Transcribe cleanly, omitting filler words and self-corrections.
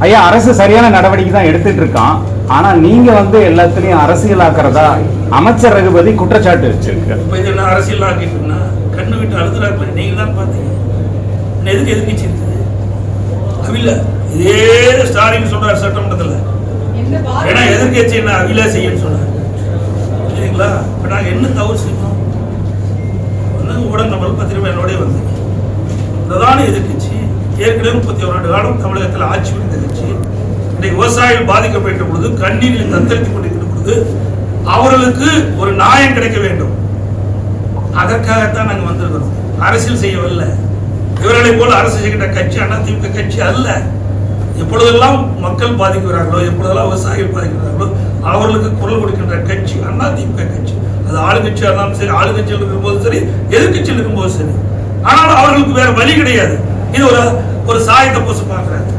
ஐயா அரசு சரியான நடவடிக்கை தான் எடுத்துட்டு இருக்கான். ஆனா நீங்க எல்லாத்துலயும் அரசியலாக்குறதா அமைச்சர் ரகுபதி குற்றச்சாட்டு வச்சிருக்கு. இப்ப இதெல்லாம் அரசியல் ஆக்கிட்டுனா கண்ணு விட்டு அழுதுறாரு. நீங்க தான் பாத்தீங்க எதுக்கு எதிர்கட்சி இருக்குது அவில இதே ஸ்டாலின் சொல்றாரு சட்டமன்றத்தில். ஏன்னா எதிர்கட்சி என்ன அவில செய்யன்னு சொன்னார். புரியுதுங்களா? இப்ப நாங்க என்ன தவறு செய்யணும்? ஊடகங்கள் பத்திரிகை என்னோடய வந்தீங்க. பிரதான எதிர்கட்சி ஏற்கனவே 31 ஆண்டு காலம் தமிழகத்தில் ஆட்சி புரிந்த கட்சி. இன்றைக்கு விவசாயிகள் பாதிக்கப்பட்ட பொழுது கண்ணீரில் தத்தளித்துக் கொண்டிருக்கிற பொழுது அவர்களுக்கு ஒரு நியாயம் கிடைக்க வேண்டும். அதற்காகத்தான் நாங்கள் வந்திருக்கிறோம். அரசியல் செய்யவில்லை. இவர்களை போல அரசு செய்கின்ற கட்சி அதிமுக கட்சி அல்ல. எப்பொழுதெல்லாம் மக்கள் பாதிக்கிறார்களோ, எப்பொழுதெல்லாம் விவசாயிகள் பாதிக்கிறார்களோ அவர்களுக்கு குரல் கொடுக்கின்ற கட்சி அதிமுக கட்சி. அது ஆளுங்கட்சியாக இருந்தாலும் சரி, ஆளுங்கட்சியில் இருக்கும்போது சரி, எதிர்கட்சியில் இருக்கும்போது சரி. ஆனால் அவர்களுக்கு வேற வழி கிடையாது. இது ஒரு சாயத்தை பூச பார்க்கிறாங்க.